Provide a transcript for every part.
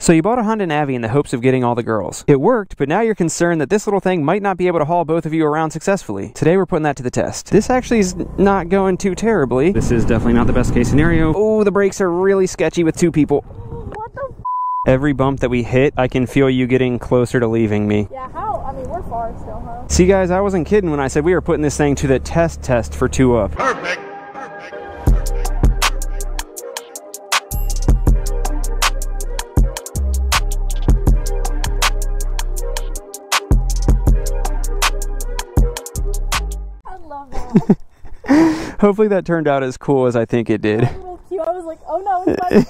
So you bought a Honda Navi in the hopes of getting all the girls. It worked, but now you're concerned that this little thing might not be able to haul both of you around successfully. Today we're putting that to the test. This actually is not going too terribly. This is definitely not the best case scenario. Oh, the brakes are really sketchy with two people. What the f? Every bump that we hit, I can feel you getting closer to leaving me. Yeah, how? I mean, we're far still, huh? See guys, I wasn't kidding when I said we were putting this thing to the test for 2 Up. Perfect. Hopefully that turned out as cool as I think it did. A little cute. I was like, oh no, it's not.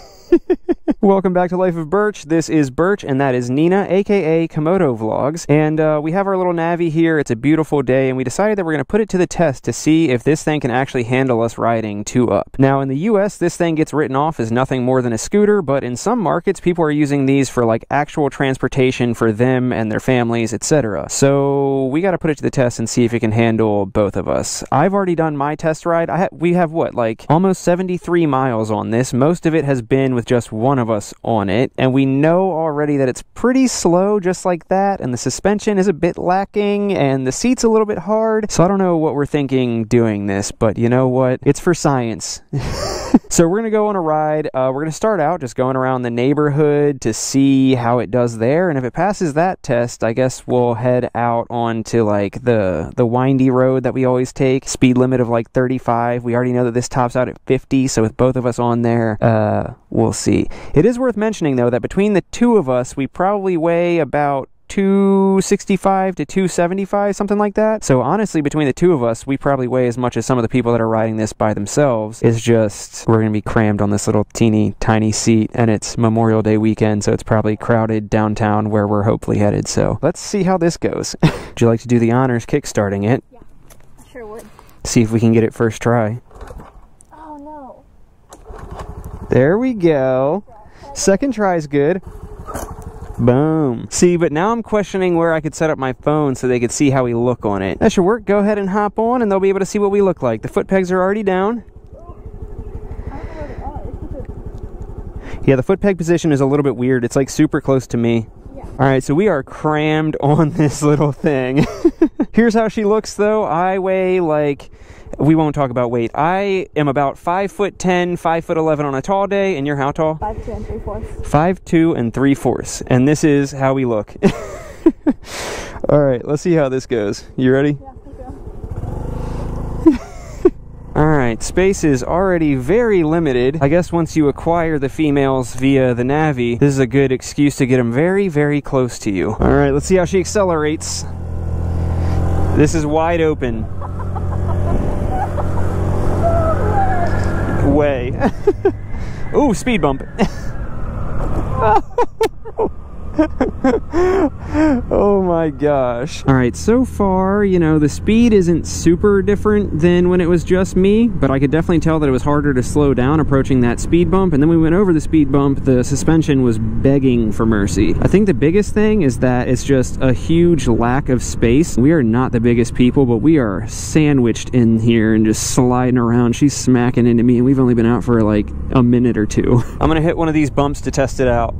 Welcome back to Life of Birch. This is Birch and that is Nina, aka Komodo Vlogs. And we have our little Navi here. It's a beautiful day and we decided that we're going to put it to the test to see if this thing can actually handle us riding 2 Up. Now in the US, this thing gets written off as nothing more than a scooter, but in some markets, people are using these for like actual transportation for them and their families, etc. So we got to put it to the test and see if it can handle both of us. I've already done my test ride. We have what, like almost 73 miles on this. Most of it has been with just one of us on it, and we know already that it's pretty slow just like that, and the suspension is a bit lacking, and the seat's a little bit hard. So I don't know what we're thinking doing this, but you know what? It's for science. So we're gonna go on a ride. We're gonna start out just going around the neighborhood to see how it does there, and if it passes that test, I guess we'll head out onto like the windy road that we always take. Speed limit of like 35. We already know that this tops out at 50, so with both of us on there, we'll see. It is worth mentioning though that between the two of us, we probably weigh about 265 to 275, something like that. So honestly, between the two of us, we probably weigh as much as some of the people that are riding this by themselves. It's just, we're gonna be crammed on this little teeny tiny seat, and it's Memorial Day weekend, so it's probably crowded downtown where we're hopefully headed. So let's see how this goes. Would you like to do the honors kickstarting it? Yeah, I sure would. See if we can get it first try. Oh no. There we go. Second try's good. Boom. See, but now I'm questioning where I could set up my phone so they could see how we look on it. That should work. Go ahead and hop on and they'll be able to see what we look like. The foot pegs are already down. Yeah, the foot peg position is a little bit weird. It's like super close to me. Yeah. Alright, so we are crammed on this little thing. Here's how she looks though. I weigh like... We won't talk about weight. I am about 5'10", 5'11" on a tall day, and you're how tall? 5'2" and 3/4. 5'2" and 3/4, and this is how we look. All right, let's see how this goes. You ready? Yeah, let's go. All right, space is already very limited. I guess once you acquire the females via the Navi, this is a good excuse to get them very, very close to you. All right, let's see how she accelerates. This is wide open. Way. Ooh, speed bump. Oh my gosh. Alright, so far, you know, the speed isn't super different than when it was just me, but I could definitely tell that it was harder to slow down approaching that speed bump, and then we went over the speed bump, the suspension was begging for mercy. I think the biggest thing is that it's just a huge lack of space. We are not the biggest people, but we are sandwiched in here and just sliding around. She's smacking into me, and we've only been out for like a minute or two. I'm gonna hit one of these bumps to test it out.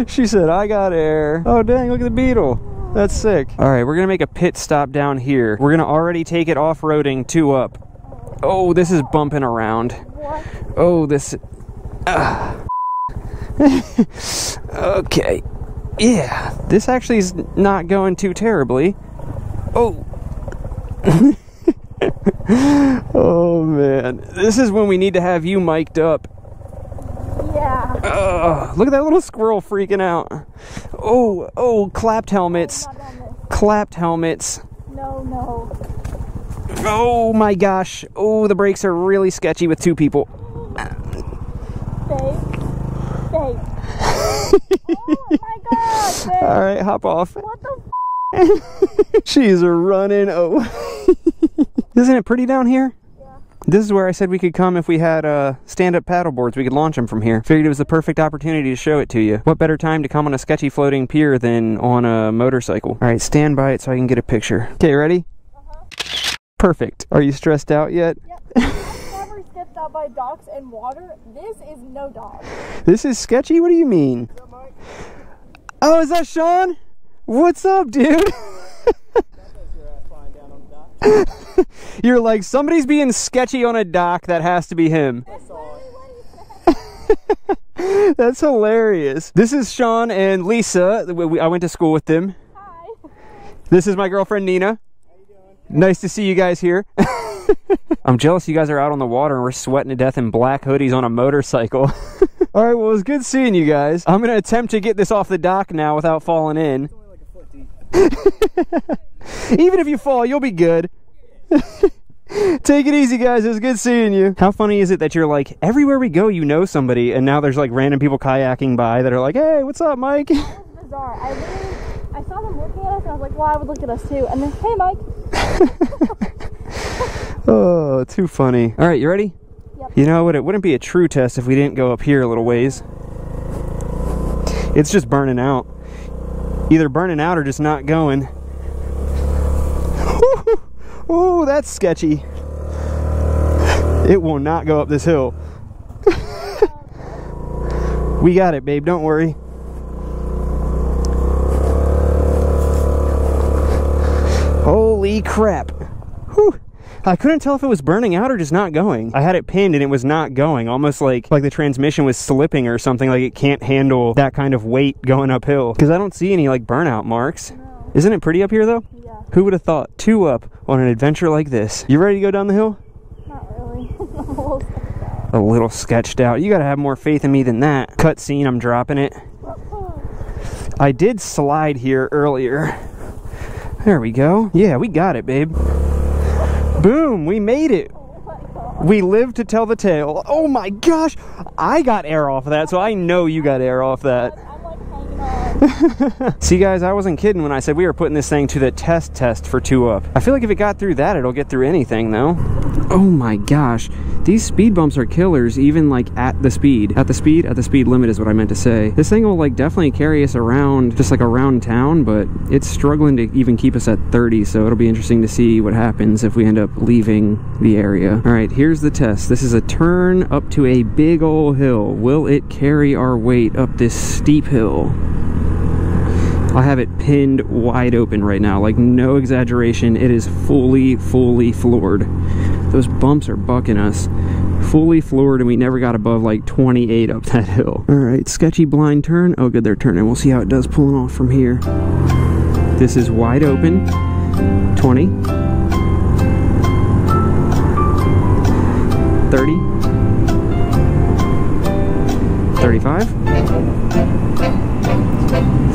She said, I got air. Oh dang, look at the beetle. That's sick. Alright, we're gonna make a pit stop down here. We're gonna already take it off-roading 2 Up. Oh, this is bumping around. What? Oh, this... Okay. Yeah, this actually is not going too terribly. Oh. Oh man, this is when we need to have you mic'd up. Yeah. Look at that little squirrel freaking out. Oh, clapped helmets. Clapped helmets. No. Oh my gosh. Oh, the brakes are really sketchy with 2 people. Babe. Oh my god, babe. Alright, hop off. What the f? She's running. Oh. Isn't it pretty down here? Yeah. This is where I said we could come if we had stand-up paddle boards. We could launch them from here. Figured it was the perfect opportunity to show it to you. What better time to come on a sketchy floating pier than on a motorcycle? All right, stand by it so I can get a picture. Okay, ready? Uh-huh. Perfect. Are you stressed out yet? Yep. I'm never stop by docks and water. This is no dock. This is sketchy? What do you mean? What's up, Mike? Oh, is that Sean? What's up, dude? That does your ass flying down on the dock. You're like, somebody's being sketchy on a dock. That has to be him. I saw it. That's hilarious. This is Sean and Lisa. I went to school with them. Hi. This is my girlfriend, Nina. How you doing? Nice to see you guys here. I'm jealous you guys are out on the water and we're sweating to death in black hoodies on a motorcycle. All right, well, it was good seeing you guys. I'm going to attempt to get this off the dock now without falling in. It's only like a foot deep. Even if you fall, you'll be good. Take it easy, guys. It was good seeing you. How funny is it that you're like, everywhere we go, you know somebody, and now there's like random people kayaking by that are like, hey, what's up, Mike? That was bizarre. I saw them looking at us and I was like, well, I would look at us too. And then, hey, Mike. Oh, too funny. All right, you ready? Yep. You know what? It wouldn't be a true test if we didn't go up here a little ways. It's just burning out. Either burning out or just not going. Oh, that's sketchy. It will not go up this hill. We got it, babe. Don't worry. Holy crap. Whew. I couldn't tell if it was burning out or just not going. I had it pinned and it was not going. Almost like the transmission was slipping or something. Like it can't handle that kind of weight going uphill. Because I don't see any like burnout marks. No. Isn't it pretty up here though? Yeah. Who would have thought? 2 up on an adventure like this. You ready to go down the hill? Not really. I'm a little sketched out. A little sketched out. You gotta have more faith in me than that. Cut scene, I'm dropping it. I did slide here earlier. There we go. Yeah, we got it, babe. Boom, we made it. Oh my God. We lived to tell the tale. Oh my gosh. I got air off of that, so I know you got air off that. I'm like hanging on. See guys, I wasn't kidding when I said we were putting this thing to the test for 2 up. I feel like if it got through that, it'll get through anything though. Oh my gosh. These speed bumps are killers even like at the speed limit is what I meant to say. This thing will like definitely carry us around, just like around town, but it's struggling to even keep us at 30, so it'll be interesting to see what happens if we end up leaving the area. All right, here's the test. This is a turn up to a big old hill. Will it carry our weight up this steep hill? I have it pinned wide open right now, like no exaggeration. It is fully floored. Those bumps are bucking us. Fully floored, and we never got above like 28 up that hill. All right, sketchy blind turn. Oh good, they're turning. We'll see how it does pulling off from here. This is wide open. 20. 30. 35.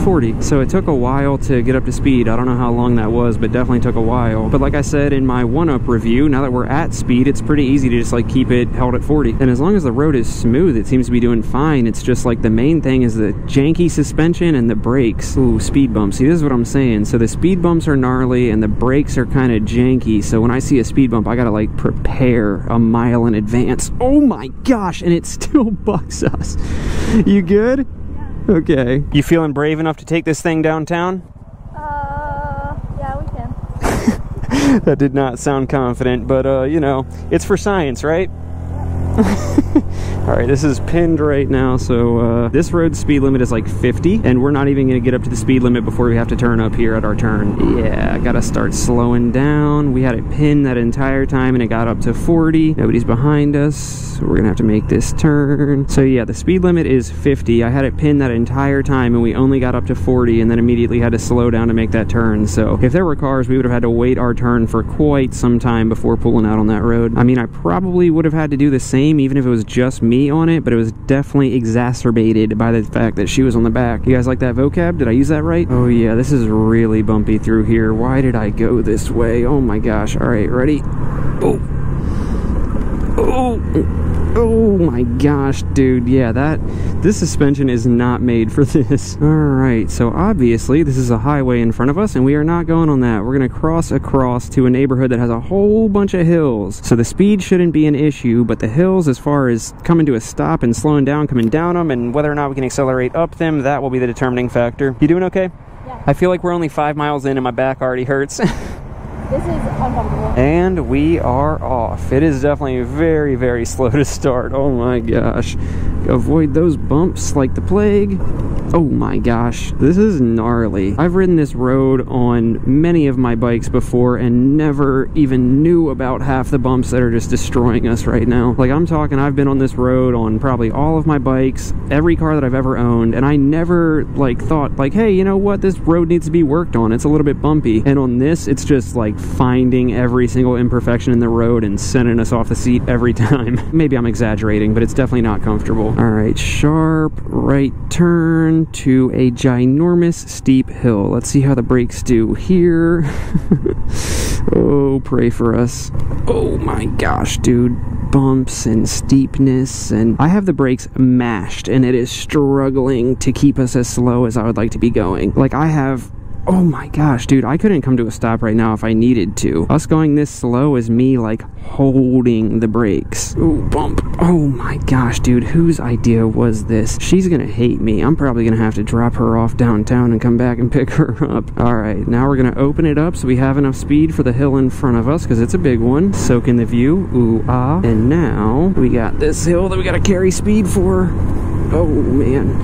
40. So it took a while to get up to speed. I don't know how long that was, but definitely took a while. But like I said in my 1-up review, now that we're at speed, it's pretty easy to just like keep it held at 40. And as long as the road is smooth, it seems to be doing fine. It's just like the main thing is the janky suspension and the brakes. Ooh, speed bumps. See, this is what I'm saying. So the speed bumps are gnarly and the brakes are kind of janky. So when I see a speed bump, I gotta like prepare a mile in advance. Oh my gosh, and it still bucks us. You good? Okay. You feeling brave enough to take this thing downtown? Yeah, we can. That did not sound confident, but you know, it's for science, right? All right, this is pinned right now, so this road speed limit is like 50, and we're not even going to get up to the speed limit before we have to turn up here at our turn. Yeah, I gotta start slowing down. We had it pinned that entire time, and it got up to 40. Nobody's behind us, so we're gonna have to make this turn. So yeah, the speed limit is 50. I had it pinned that entire time, and we only got up to 40, and then immediately had to slow down to make that turn. So if there were cars, we would have had to wait our turn for quite some time before pulling out on that road. I mean, I probably would have had to do the same even if it was just me on it, but it was definitely exacerbated by the fact that she was on the back. You guys like that vocab? Did I use that right? Oh yeah, this is really bumpy through here. Why did I go this way? Oh my gosh. All right, ready? Oh. Oh my gosh, dude. Yeah, this suspension is not made for this. All right, so obviously this is a highway in front of us, and we are not going on that. We're gonna cross across to a neighborhood that has a whole bunch of hills. So the speed shouldn't be an issue, but the hills, as far as coming to a stop and slowing down, coming down them, and whether or not we can accelerate up them, that will be the determining factor. You doing okay? Yeah. I feel like we're only 5 miles in and my back already hurts. This is uncomfortable. And we are off. It is definitely very, very slow to start. Oh my gosh. Avoid those bumps like the plague. Oh my gosh, this is gnarly. I've ridden this road on many of my bikes before and never even knew about half the bumps that are just destroying us right now. Like, I'm talking, I've been on this road on probably all of my bikes, every car that I've ever owned, and I never like thought like, hey, you know what, this road needs to be worked on. It's a little bit bumpy. And on this, it's just like finding every single imperfection in the road and sending us off the seat every time. Maybe I'm exaggerating, but it's definitely not comfortable. All right, sharp right turn to a ginormous steep hill. Let's see how the brakes do here. Oh, pray for us. Oh my gosh, dude. Bumps and steepness, and I have the brakes mashed and it is struggling to keep us as slow as I would like to be going. Like, I have, oh my gosh, dude, I couldn't come to a stop right now if I needed to. Us going this slow is me like holding the brakes. Ooh, bump. Oh my gosh, dude, whose idea was this? She's gonna hate me. I'm probably gonna have to drop her off downtown and come back and pick her up. All right, now we're gonna open it up so we have enough speed for the hill in front of us, because it's a big one. Soak in the view. Ooh, ah. And now we got this hill that we gotta carry speed for. Oh man,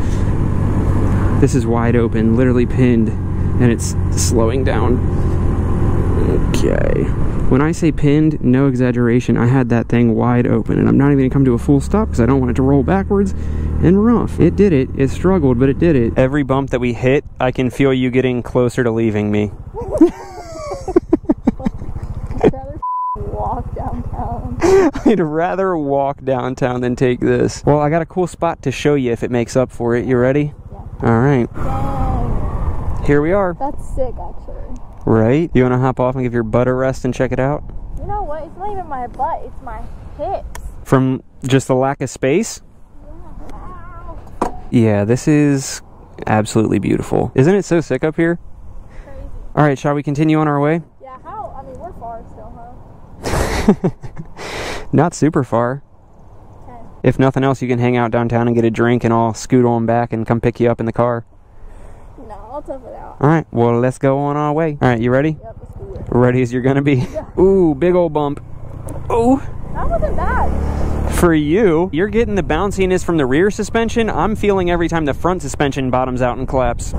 this is wide open, literally pinned, and it's slowing down. Okay. When I say pinned, no exaggeration, I had that thing wide open, and I'm not even gonna come to a full stop because I don't want it to roll backwards and rough. It did it. It struggled, but it did it. Every bump that we hit, I can feel you getting closer to leaving me. I'd rather walk downtown. I'd rather walk downtown than take this. Well, I got a cool spot to show you if it makes up for it. You ready? Yeah. All right. Dang. Here we are. That's sick, actually. Right? You want to hop off and give your butt a rest and check it out? You know what? It's not even my butt. It's my hips. From just the lack of space? Ow. Yeah, this is absolutely beautiful. Isn't it so sick up here? Crazy. All right, shall we continue on our way? Yeah, how? I mean, we're far still, huh? Not super far. Okay. If nothing else, you can hang out downtown and get a drink, and I'll scoot on back and come pick you up in the car. No, I'll tough it out. All right, well, let's go on our way. All right, you ready? Yep, let's do it. Ready as you're gonna be. Yeah. Ooh, big old bump. Ooh. That wasn't bad. For you, you're getting the bounciness from the rear suspension. I'm feeling every time the front suspension bottoms out and claps.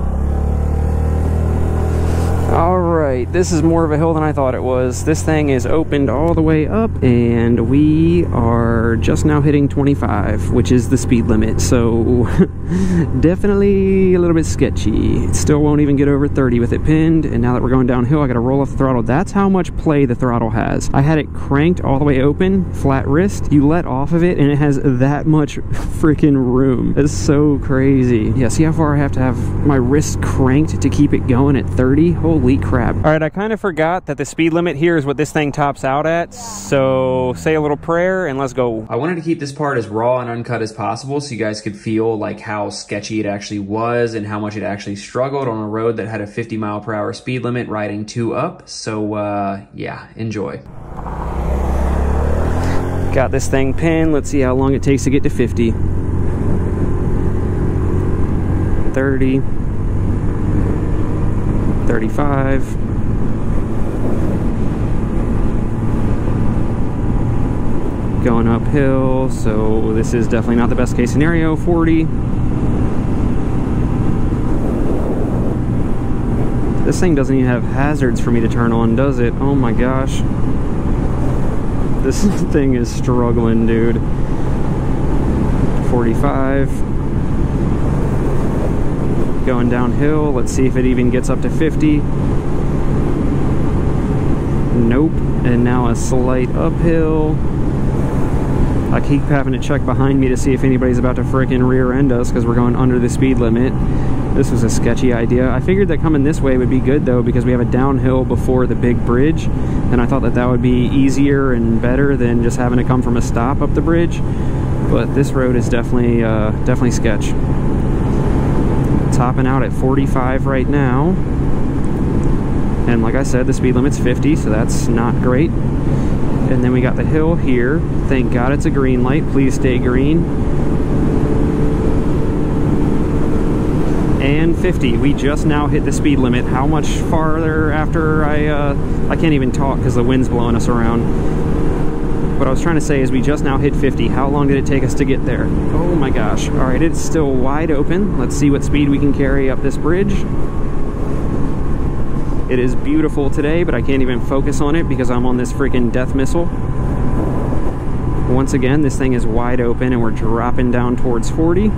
All right, this is more of a hill than I thought it was. This thing is opened all the way up, and we are just now hitting 25, which is the speed limit, so definitely a little bit sketchy. It still won't even get over 30 with it pinned, and now that we're going downhill, I gotta roll off the throttle. That's how much play the throttle has. I had it cranked all the way open, flat wrist. You let off of it, and it has that much freaking room. It's so crazy. Yeah, see how far I have to have my wrist cranked to keep it going at 30? Holy crap. All right, I kind of forgot that the speed limit here is what this thing tops out at, so say a little prayer and let's go. I wanted to keep this part as raw and uncut as possible so you guys could feel like how sketchy it actually was and how much it actually struggled on a road that had a 50-mile-per-hour speed limit riding 2 up, so yeah, enjoy. Got this thing pinned. Let's see how long it takes to get to 50. 30. 35. Going uphill, so this is definitely not the best case scenario. 40. This thing doesn't even have hazards for me to turn on, does it? Oh my gosh. This thing is struggling, dude. 45. Going downhill. Let's see if it even gets up to 50. Nope. And now a slight uphill. I keep having to check behind me to see if anybody's about to frickin' rear end us because we're going under the speed limit. This was a sketchy idea. I figured that coming this way would be good though because we have a downhill before the big bridge, and I thought that that would be easier and better than just having to come from a stop up the bridge. But this road is definitely definitely sketch. Topping out at 45 right now, and like I said, the speed limit's 50, so that's not great. And then we got the hill here. Thank God it's a green light. Please stay green. And 50. We just now hit the speed limit. How much farther after I can't even talk because the wind's blowing us around. What I was trying to say is we just now hit 50. How long did it take us to get there? Oh my gosh. All right, it's still wide open. Let's see what speed we can carry up this bridge. It is beautiful today, but I can't even focus on it because I'm on this freaking death missile. Once again, this thing is wide open and we're dropping down towards 40.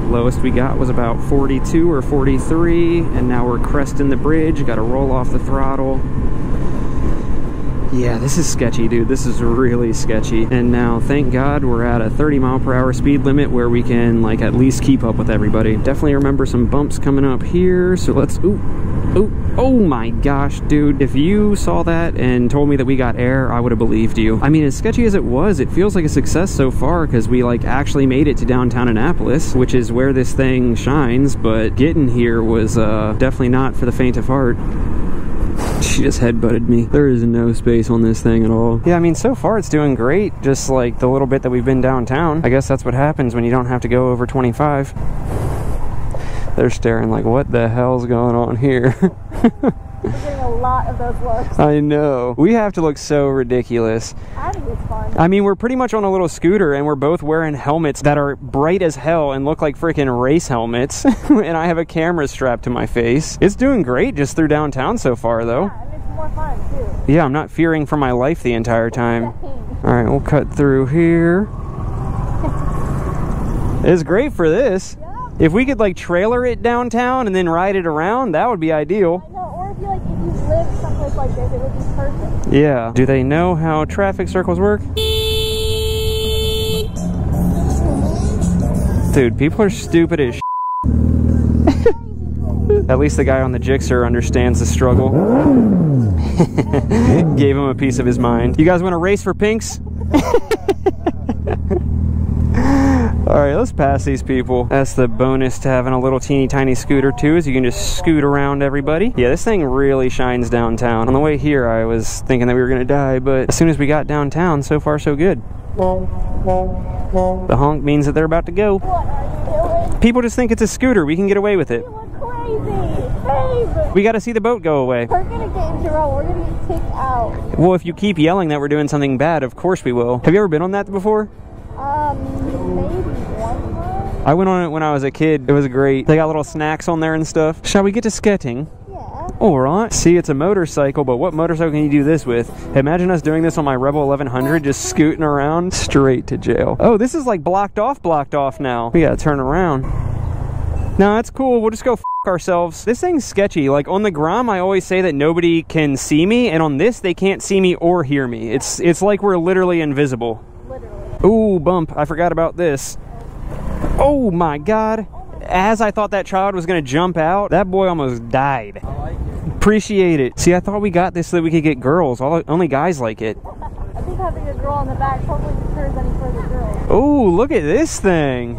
Lowest we got was about 42 or 43, and now we're cresting the bridge. Got to roll off the throttle. Yeah, this is sketchy, dude. This is really sketchy. And now, thank God, we're at a 30-mile-per-hour speed limit where we can, like, at least keep up with everybody. Definitely remember some bumps coming up here, so let's... Ooh, oh my gosh, dude. If you saw that and told me that we got air, I would have believed you. I mean, as sketchy as it was, it feels like a success so far because we, like, actually made it to downtown Annapolis, which is where this thing shines, but getting here was definitely not for the faint of heart. She just headbutted me. There is no space on this thing at all. Yeah, I mean, so far it's doing great, just like the little bit that we've been downtown. I guess that's what happens when you don't have to go over 25. They're staring like, what the hell's going on here? We're getting a lot of those looks. I know. We have to look so ridiculous. I think it's fun. I mean, we're pretty much on a little scooter and we're both wearing helmets that are bright as hell and look like freaking race helmets. And I have a camera strapped to my face. It's doing great just through downtown so far, though. Yeah, and it's more fun, too. Yeah, I'm not fearing for my life the entire time. Alright, we'll cut through here. It's great for this. If we could, like, trailer it downtown and then ride it around, that would be ideal. I know, or if you live someplace like this, it would be perfect. Yeah. Do they know how traffic circles work? Dude, people are stupid as At least the guy on the Gixxer understands the struggle. Gave him a piece of his mind. You guys want to race for pinks? Alright, let's pass these people. That's the bonus to having a little teeny tiny scooter too, is you can just scoot around everybody. Yeah, this thing really shines downtown. On the way here I was thinking that we were gonna die, but as soon as we got downtown, so far so good. The honk means that they're about to go. What are you doing? People just think it's a scooter. We can get away with it. You look crazy. Babe. We gotta see the boat go away. We're gonna get in trouble. We're gonna get kicked out. Well, if you keep yelling that we're doing something bad, of course we will. Have you ever been on that before? Maybe one time. I went on it when I was a kid. It was great. They got little snacks on there and stuff. Shall we get to skating? Yeah. Alright. See, it's a motorcycle, but what motorcycle can you do this with? Imagine us doing this on my Rebel 1100, just scooting around straight to jail. Oh, this is like blocked off now. We gotta turn around. No, that's cool. We'll just go f ourselves. This thing's sketchy. Like on the Grom, I always say that nobody can see me, and on this, they can't see me or hear me. It's like we're literally invisible. Ooh, bump. I forgot about this. Oh my God. As I thought that child was going to jump out, that boy almost died. I like it. Appreciate it. See, I thought we got this so that we could get girls. Only guys like it. I think having a girl on the back probably deters any further girls. Oh, look at this thing.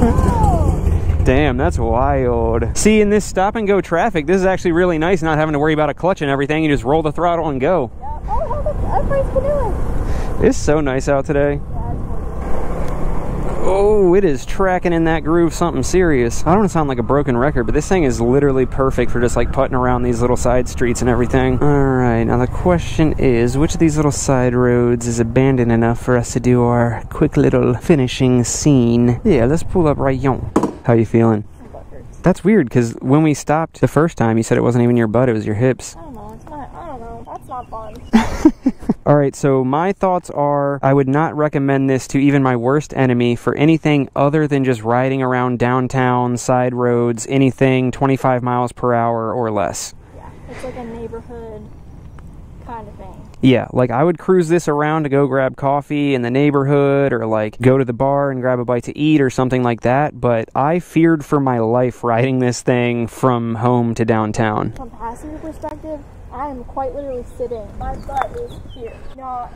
Whoa. Damn, that's wild. See, in this stop and go traffic, this is actually really nice, not having to worry about a clutch and everything. You just roll the throttle and go. Yeah. Oh, look, everybody's canoeing. It's so nice out today. Oh, it is tracking in that groove something serious. I don't want to sound like a broken record, but this thing is literally perfect for just like putting around these little side streets and everything. Alright, now the question is, which of these little side roads is abandoned enough for us to do our quick little finishing scene? Yeah, let's pull up right yon. How you feeling? My butt hurts. That's weird, because when we stopped the first time, you said it wasn't even your butt, it was your hips. I don't know, it's not, I don't know, that's not fun. Alright, so my thoughts are, I would not recommend this to even my worst enemy for anything other than just riding around downtown, side roads, anything 25 miles per hour or less. Yeah, it's like a neighborhood kind of thing. Yeah, like I would cruise this around to go grab coffee in the neighborhood or like go to the bar and grab a bite to eat or something like that, but I feared for my life riding this thing from home to downtown. From passenger perspective, I am quite literally sitting. My butt is here, not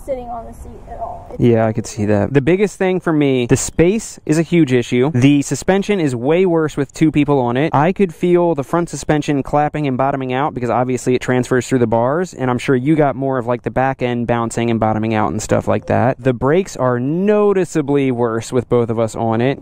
sitting on the seat at all. Yeah, I could see that. The biggest thing for me, the space is a huge issue. The suspension is way worse with 2 people on it. I could feel the front suspension clapping and bottoming out because obviously it transfers through the bars, and I'm sure you got more of like the back end bouncing and bottoming out and stuff like that. The brakes are noticeably worse with both of us on it.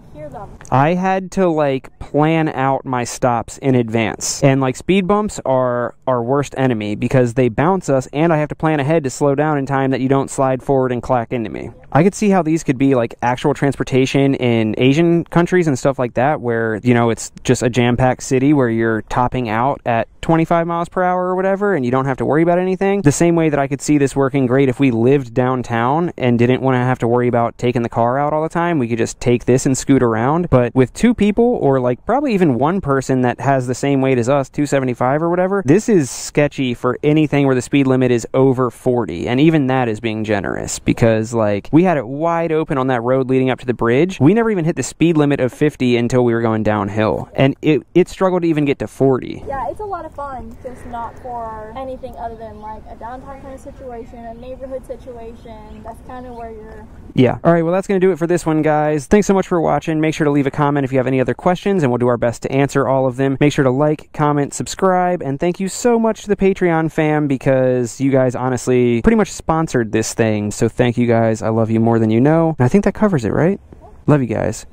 I had to like plan out my stops in advance, and like speed bumps are our worst enemy because they bounce us, and I have to plan ahead to slow down in time that you don't slide forward and clack into me. I could see how these could be like actual transportation in Asian countries and stuff like that, where, you know, it's just a jam-packed city where you're topping out at 25 miles per hour or whatever, and you don't have to worry about anything. The same way that I could see this working great if we lived downtown and didn't want to have to worry about taking the car out all the time. We could just take this and scoot around. But with 2 people, or like probably even 1 person that has the same weight as us, 275 or whatever, this is sketchy for anything where the speed limit is over 40. And even that is being generous, because like we had it wide open on that road leading up to the bridge. We never even hit the speed limit of 50 until we were going downhill, and it struggled to even get to 40. Yeah, it's a lot of fun, just not for anything other than like a downtown kind of situation, a neighborhood situation. That's kind of where you're... Yeah. All right, well, that's going to do it for this one, guys. Thanks so much for watching. Make sure to leave a comment if you have any other questions, and we'll do our best to answer all of them. Make sure to like, comment, subscribe, and thank you so much to the Patreon fam, because you guys honestly pretty much sponsored this thing. So thank you guys. I love you more than you know. And I think that covers it, right? Love you guys.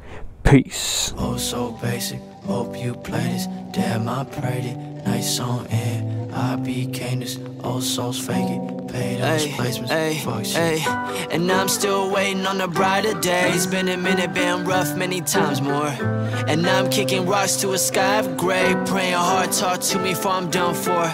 Peace. Oh, so basic. Hope you play this. Damn, I prayed it. Nice song, and I became this. Old souls fake it. Paid those placements. Fuck shit. And I'm still waiting on the brighter days. Been a minute, been rough many times more. And I'm kicking rocks to a sky of gray. Praying hard, talk to me before I'm done for.